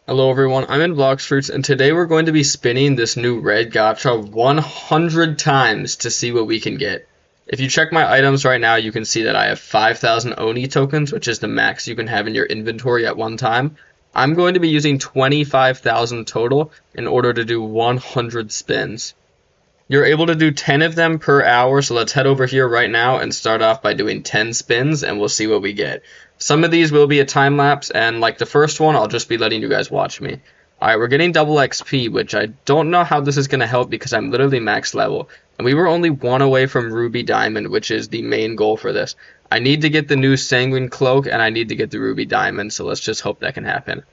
Hello everyone, I'm in Blox Fruits, and today we're going to be spinning this new red gacha 100 times to see what we can get. If you check my items right now, you can see that I have 5,000 Oni Tokens, which is the max you can have in your inventory at one time. I'm going to be using 25,000 total in order to do 100 spins. You're able to do 10 of them per hour, so let's head over here right now and start off by doing 10 spins, and we'll see what we get. Some of these will be a time lapse, and like the first one, I'll just be letting you guys watch me. Alright, we're getting double XP, which I don't know how this is going to help because I'm literally max level. And we were only one away from Ruby Diamond, which is the main goal for this. I need to get the new Sanguine Cloak, and I need to get the Ruby Diamond, so let's just hope that can happen.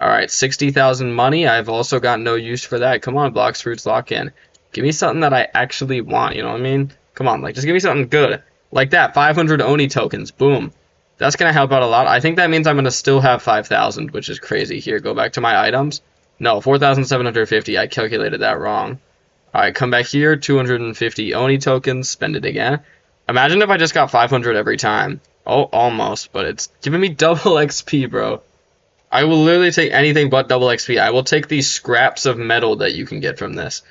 Alright, 60,000 money. I've also got no use for that. Come on, Blox Fruits, lock in. Give me something that I actually want, you know what I mean? Come on, like, just give me something good. Like that, 500 Oni tokens, boom. That's going to help out a lot. I think that means I'm going to still have 5,000, which is crazy. Here, go back to my items. No, 4,750, I calculated that wrong. Alright, come back here, 250 Oni tokens, spend it again. Imagine if I just got 500 every time. Oh, almost, but it's giving me double XP, bro. I will literally take anything but double XP. I will take these scraps of metal that you can get from this.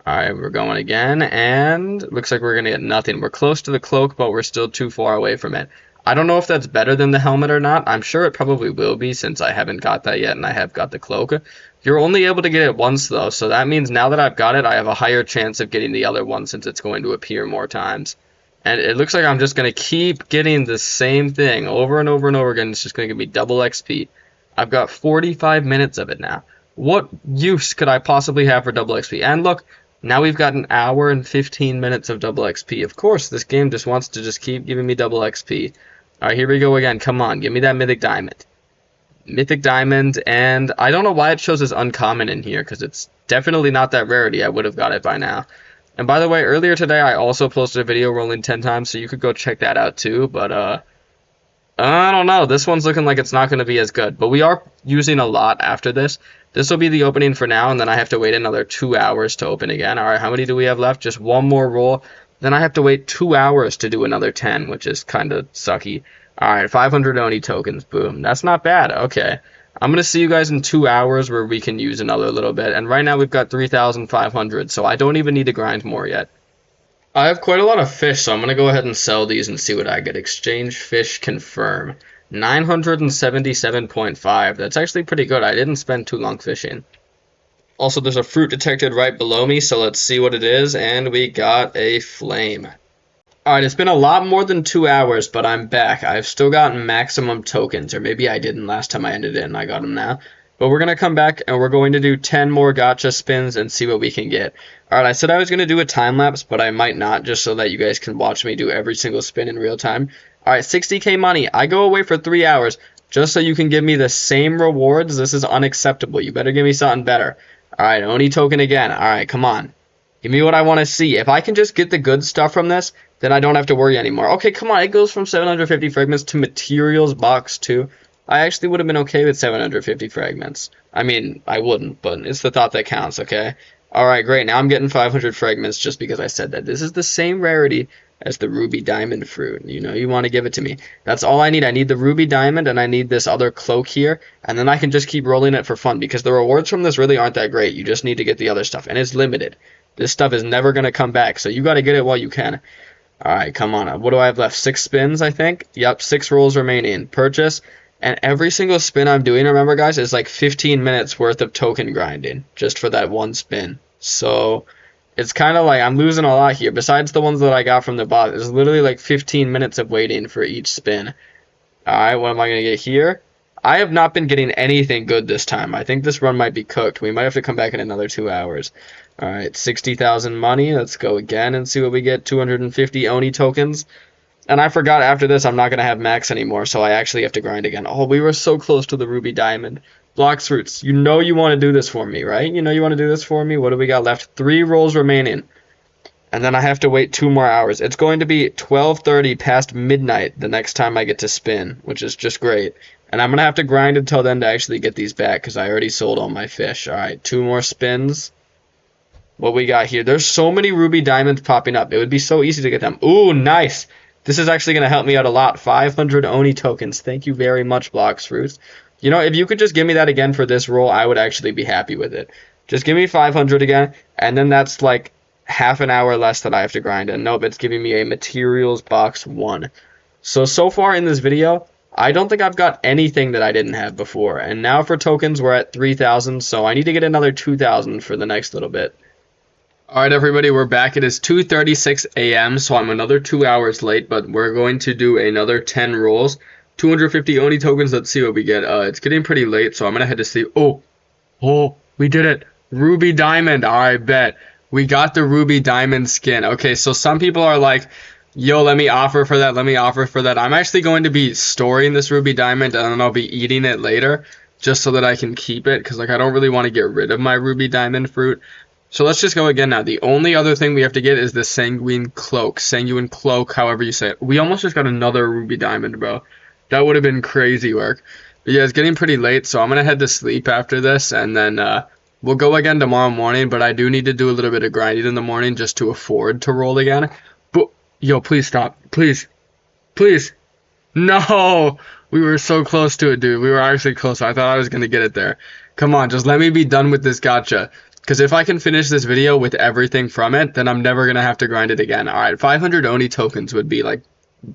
Alright, we're going again, and looks like we're going to get nothing. We're close to the cloak, but we're still too far away from it. I don't know if that's better than the helmet or not. I'm sure it probably will be since I haven't got that yet and I have got the cloak. You're only able to get it once though, so that means now that I've got it, I have a higher chance of getting the other one since it's going to appear more times. And it looks like I'm just going to keep getting the same thing over and over and over again. It's just going to give me double XP. I've got 45 minutes of it now. What use could I possibly have for double XP? And look, now we've got an hour and 15 minutes of double XP. Of course, this game just wants to just keep giving me double XP. Alright, here we go again. Come on, give me that Mythic Diamond. Mythic Diamond, and I don't know why it shows as uncommon in here, because it's definitely not that rarity. I would have got it by now. And by the way, earlier today, I also posted a video rolling 10 times, so you could go check that out too, but, I don't know. This one's looking like it's not going to be as good, but we are using a lot after this. This will be the opening for now, and then I have to wait another 2 hours to open again. Alright, how many do we have left? Just one more roll. Then I have to wait 2 hours to do another 10, which is kind of sucky. Alright, 500 Oni tokens, boom. That's not bad, okay. I'm going to see you guys in 2 hours where we can use another little bit. And right now we've got 3,500, so I don't even need to grind more yet. I have quite a lot of fish, so I'm going to go ahead and sell these and see what I get. Exchange fish confirm. 977.5. That's actually pretty good. I didn't spend too long fishing. Also, there's a fruit detected right below me, so let's see what it is, and we got a flame. Alright, it's been a lot more than 2 hours, but I'm back. I've still got maximum tokens, or maybe I didn't last time I ended it and I got them now. But we're going to come back, and we're going to do 10 more gacha spins and see what we can get. Alright, I said I was going to do a time-lapse, but I might not, just so that you guys can watch me do every single spin in real time. Alright, 60k money. I go away for 3 hours, just so you can give me the same rewards. This is unacceptable. You better give me something better. Alright, Oni token again. Alright, come on. Give me what I want to see. If I can just get the good stuff from this, then I don't have to worry anymore. Okay, come on. It goes from 750 fragments to materials box 2. I actually would have been okay with 750 fragments. I mean, I wouldn't, but it's the thought that counts, okay? Alright, great. Now I'm getting 500 fragments just because I said that. This is the same rarity as the Ruby Diamond fruit. You know, you want to give it to me. That's all I need. I need the Ruby Diamond, and I need this other cloak here, and then I can just keep rolling it for fun, because the rewards from this really aren't that great. You just need to get the other stuff, and it's limited. This stuff is never going to come back, so you got to get it while you can. Alright, come on. What do I have left? 6 spins, I think? Yep, 6 rolls remaining. Purchase. And every single spin I'm doing, remember guys, is like 15 minutes worth of token grinding just for that one spin. So it's kind of like I'm losing a lot here. Besides the ones that I got from the bot, there's literally like 15 minutes of waiting for each spin. Alright, what am I going to get here? I have not been getting anything good this time. I think this run might be cooked. We might have to come back in another 2 hours. Alright, 60,000 money. Let's go again and see what we get. 250 Oni tokens. And I forgot after this I'm not going to have max anymore, so I actually have to grind again. Oh, we were so close to the Ruby Diamond. Blox Fruits, you know you want to do this for me, right? You know you want to do this for me? What do we got left? 3 rolls remaining. And then I have to wait 2 more hours. It's going to be 12:30 past midnight the next time I get to spin, which is just great. And I'm going to have to grind until then to actually get these back, because I already sold all my fish. Alright, 2 more spins. What we got here? There's so many Ruby Diamonds popping up. It would be so easy to get them. Ooh, nice! This is actually going to help me out a lot. 500 Oni tokens. Thank you very much, Blox Fruits. You know, if you could just give me that again for this roll, I would actually be happy with it. Just give me 500 again, and then that's like half an hour less that I have to grind. And nope, it's giving me a materials box 1. So far in this video, I don't think I've got anything that I didn't have before. And now for tokens, we're at 3,000, so I need to get another 2,000 for the next little bit. Alright everybody, we're back. It is 2:36 a.m., so I'm another 2 hours late, but we're going to do another 10 rolls. 250 Oni tokens, let's see what we get. It's getting pretty late, so I'm gonna head to sleep. Oh, we did it. Ruby Diamond, I bet. We got the Ruby Diamond skin. Okay, so some people are like, yo, let me offer for that, let me offer for that. I'm actually going to be storing this Ruby Diamond, and then I'll be eating it later, just so that I can keep it, because like I don't really want to get rid of my Ruby Diamond fruit. So let's just go again now. The only other thing we have to get is the Sanguine Cloak. Sanguine Cloak, however you say it. We almost just got another Ruby Diamond, bro. That would have been crazy work. But yeah, it's getting pretty late, so I'm going to head to sleep after this, and then we'll go again tomorrow morning, but I do need to do a little bit of grinding in the morning just to afford to roll again. But, yo, please stop. Please. Please. No! We were so close to it, dude. We were actually close. I thought I was going to get it there. Come on, just let me be done with this gacha. Because if I can finish this video with everything from it, then I'm never going to have to grind it again. Alright, 500 Oni tokens would be like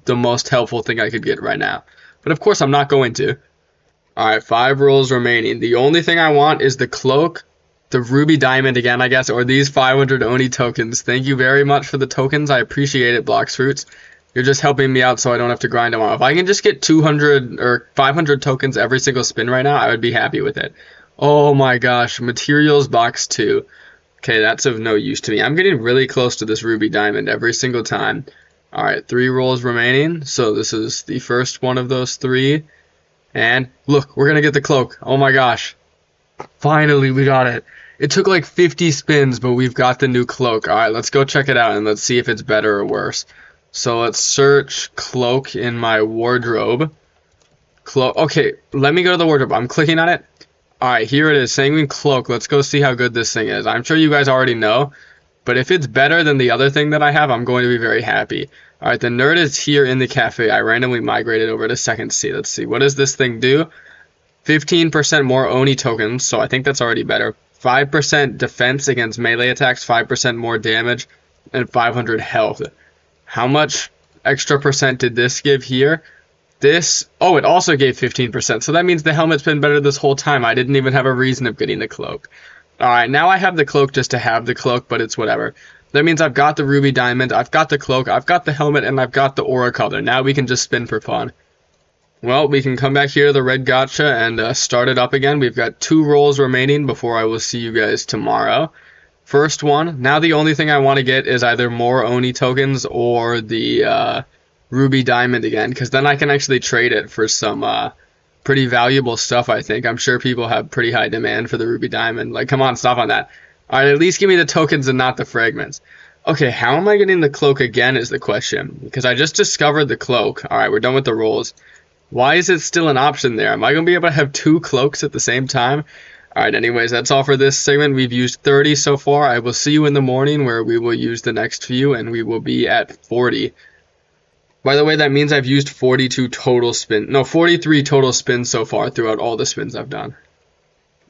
the most helpful thing I could get right now. But of course I'm not going to. Alright, 5 rolls remaining. The only thing I want is the cloak, the Ruby Diamond again, I guess, or these 500 Oni tokens. Thank you very much for the tokens. I appreciate it, Blox Fruits. You're just helping me out so I don't have to grind them all. If I can just get 200 or 500 tokens every single spin right now, I would be happy with it. Oh my gosh, materials box 2. Okay, that's of no use to me. I'm getting really close to this Ruby Diamond every single time. Alright, 3 rolls remaining. So this is the first one of those 3. And look, we're going to get the cloak. Oh my gosh. Finally, we got it. It took like 50 spins, but we've got the new cloak. Alright, let's go check it out and let's see if it's better or worse. So let's search cloak in my wardrobe. Okay, let me go to the wardrobe. I'm clicking on it. Alright, here it is, Sanguine Cloak. Let's go see how good this thing is. I'm sure you guys already know, but if it's better than the other thing that I have, I'm going to be very happy. Alright, the nerd is here in the cafe. I randomly migrated over to second C. Let's see, what does this thing do? 15% more Oni tokens, so I think that's already better. 5% defense against melee attacks, 5% more damage, and 500 health. How much extra percent did this give here? It also gave 15%, so that means the helmet's been better this whole time. I didn't even have a reason of getting the cloak. Alright, now I have the cloak just to have the cloak, but it's whatever. That means I've got the Ruby Diamond, I've got the cloak, I've got the helmet, and I've got the aura color. Now we can just spin for fun. Well, we can come back here to the red gacha and start it up again. We've got 2 rolls remaining before I will see you guys tomorrow. First one, now the only thing I want to get is either more Oni tokens or the Ruby Diamond again, because then I can actually trade it for some pretty valuable stuff, I think. I'm sure people have pretty high demand for the Ruby Diamond. Like, come on, stop on that. Alright, at least give me the tokens and not the fragments. Okay, how am I getting the cloak again is the question, because I just discovered the cloak. Alright, we're done with the rolls. Why is it still an option there? Am I going to be able to have 2 cloaks at the same time? Alright, anyways, that's all for this segment. We've used 30 so far. I will see you in the morning where we will use the next few, and we will be at 40. By the way, that means I've used 43 total spins so far throughout all the spins I've done.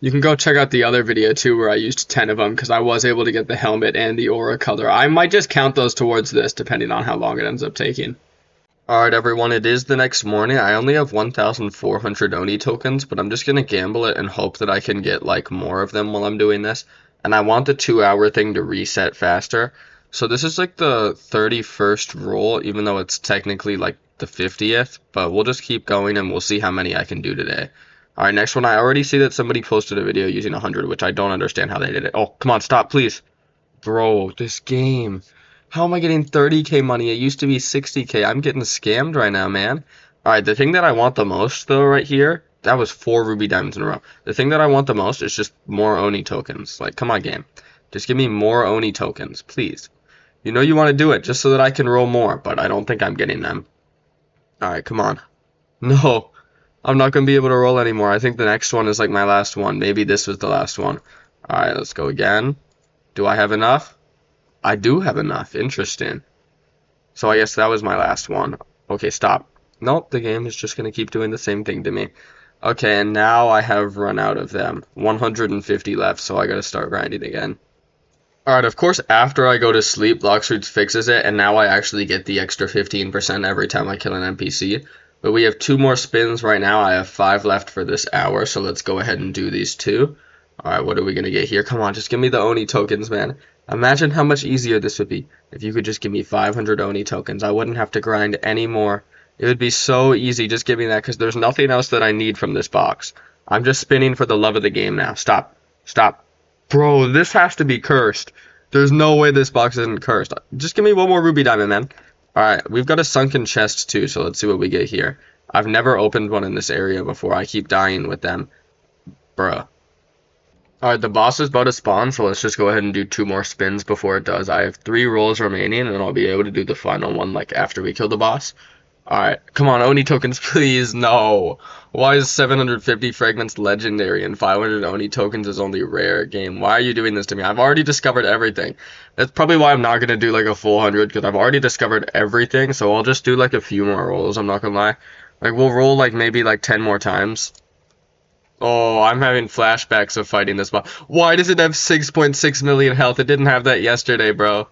You can go check out the other video too where I used 10 of them because I was able to get the helmet and the aura color. I might just count those towards this depending on how long it ends up taking. Alright everyone, it is the next morning. I only have 1,400 Oni tokens, but I'm just going to gamble it and hope that I can get like more of them while I'm doing this. And I want the 2-hour thing to reset faster. So this is like the 31st roll, even though it's technically like the 50th, but we'll just keep going and we'll see how many I can do today. Alright, next one. I already see that somebody posted a video using 100, which I don't understand how they did it. Oh, come on, stop, please. Bro, this game. How am I getting 30k money? It used to be 60k. I'm getting scammed right now, man. Alright, the thing that I want the most, though, right here, that was 4 Ruby Diamonds in a row. The thing that I want the most is just more Oni tokens. Like, come on, game. Just give me more Oni tokens, please. You know you want to do it just so that I can roll more, but I don't think I'm getting them. Alright, come on. No, I'm not going to be able to roll anymore. I think the next one is like my last one. Maybe this was the last one. Alright, let's go again. Do I have enough? I do have enough. Interesting. So I guess that was my last one. Okay, stop. Nope, the game is just going to keep doing the same thing to me. Okay, and now I have run out of them. 150 left, so I gotta start grinding again. Alright, of course, after I go to sleep, Blox Fruits fixes it, and now I actually get the extra 15% every time I kill an NPC. But we have 2 more spins right now. I have 5 left for this hour, so let's go ahead and do these 2. Alright, what are we gonna get here? Come on, just give me the Oni tokens, man. Imagine how much easier this would be if you could just give me 500 Oni tokens. I wouldn't have to grind anymore. It would be so easy. Just give me that, because there's nothing else that I need from this box. I'm just spinning for the love of the game now. Stop. Stop. Bro, this has to be cursed. There's no way this box isn't cursed. Just give me one more ruby diamond, man. Alright, we've got a sunken chest too, so let's see what we get here. I've never opened one in this area before. I keep dying with them. Bruh. Alright, the boss is about to spawn, so let's just go ahead and do 2 more spins before it does. I have 3 rolls remaining, and I'll be able to do the final one, like, after we kill the boss. Alright, come on, Oni tokens, please, no. Why is 750 fragments legendary and 500 Oni tokens is only rare? Game, why are you doing this to me? I've already discovered everything. That's probably why I'm not going to do like a full 100, because I've already discovered everything, so I'll just do like a few more rolls, I'm not going to lie. Like, we'll roll like maybe like 10 more times. Oh, I'm having flashbacks of fighting this boss. Why does it have 6.6 million health? It didn't have that yesterday, bro.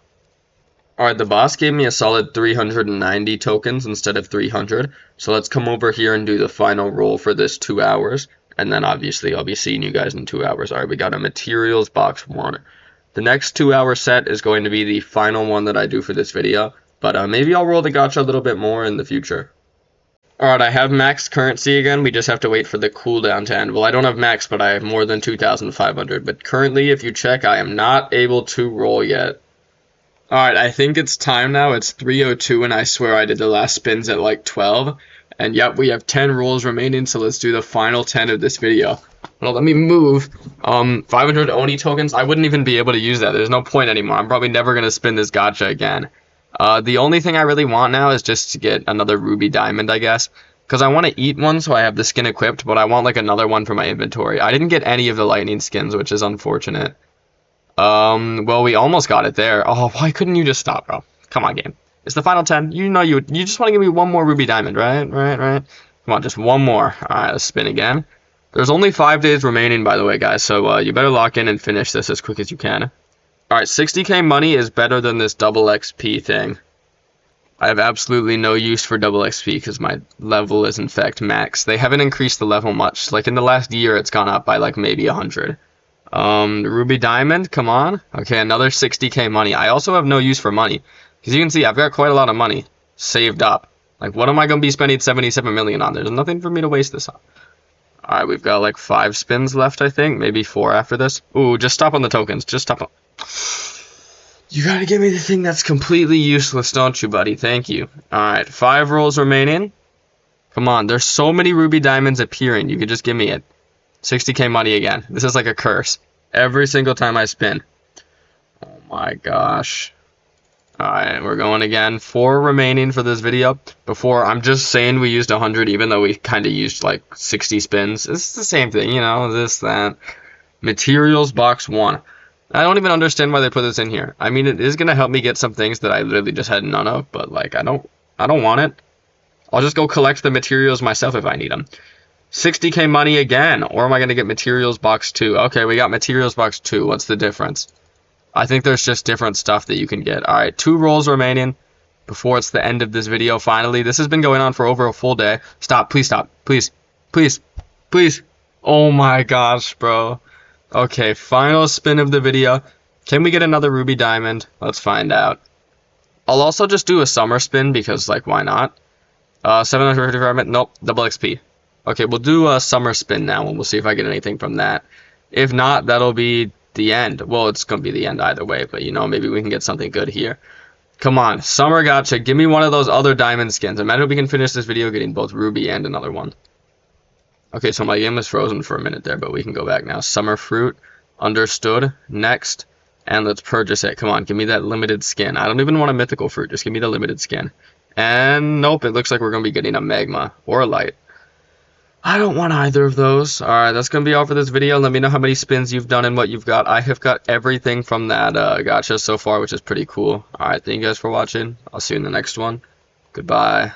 Alright, the boss gave me a solid 390 tokens instead of 300, so let's come over here and do the final roll for this 2 hours, and then obviously I'll be seeing you guys in 2 hours. Alright, we got a materials box 1. The next 2-hour set is going to be the final one that I do for this video, but maybe I'll roll the gacha a little bit more in the future. Alright, I have max currency again. We just have to wait for the cooldown to end. Well, I don't have max, but I have more than 2,500, but currently, if you check, I am not able to roll yet. Alright, I think it's time now. It's 3:02, and I swear I did the last spins at like 12. And yep, we have 10 rolls remaining, so let's do the final 10 of this video. Well, let me move. 500 Oni tokens. I wouldn't even be able to use that. There's no point anymore. I'm probably never going to spin this gacha again. The only thing I really want now is just to get another ruby diamond, I guess. Because I want to eat one, so I have the skin equipped, but I want like another one for my inventory. I didn't get any of the lightning skins, which is unfortunate. Well, we almost got it there. Oh, why couldn't you just stop, bro? Come on, game. It's the final 10. You know you just want to give me one more ruby diamond, right? Right. Come on, just one more. Alright, let's spin again. There's only 5 days remaining, by the way, guys, so you better lock in and finish this as quick as you can. Alright, 60k money is better than this double XP thing. I have absolutely no use for double XP because my level is in fact max. They haven't increased the level much. Like in the last year, it's gone up by like maybe 100. Ruby diamond, come on. Okay, another 60k money. I also have no use for money. Because you can see, I've got quite a lot of money saved up. Like, what am I going to be spending 77 million on? There's nothing for me to waste this on. Alright, we've got like 5 spins left, I think. Maybe 4 after this. Ooh, just stop on the tokens. Just stop on... You gotta give me the thing that's completely useless, don't you, buddy? Thank you. Alright, 5 rolls remaining. Come on, there's so many ruby diamonds appearing. You could just give me it. 60k money again. This is like a curse. Every single time I spin. Oh my gosh. Alright, we're going again. 4 remaining for this video. Before, I'm just saying we used 100 even though we kind of used like 60 spins. It's the same thing, you know, this, that. Materials box 1. I don't even understand why they put this in here. I mean, it is going to help me get some things that I literally just had none of, but like, I don't want it. I'll just go collect the materials myself if I need them. 60k money again, or am I going to get materials box 2? Okay, we got materials box 2. What's the difference? I think there's just different stuff that you can get. Alright, 2 rolls remaining before it's the end of this video, finally. This has been going on for over a full day. Stop, please stop. Please, please, please. Oh my gosh, bro. Okay, final spin of the video. Can we get another ruby diamond? Let's find out. I'll also just do a summer spin because, like, why not? 750 fragment. Nope, double XP. Okay, we'll do a summer spin now, and we'll see if I get anything from that. If not, that'll be the end. Well, it's going to be the end either way, but, you know, maybe we can get something good here. Come on, summer gacha, give me one of those other diamond skins. Imagine if we can finish this video getting both ruby and another one. Okay, so my game was frozen for a minute there, but we can go back now. Summer fruit, understood, next, and let's purchase it. Come on, give me that limited skin. I don't even want a mythical fruit, just give me the limited skin. And nope, it looks like we're going to be getting a magma or a light. I don't want either of those. Alright, that's going to be all for this video. Let me know how many spins you've done and what you've got. I have got everything from that gacha so far, which is pretty cool. Alright, thank you guys for watching. I'll see you in the next one. Goodbye.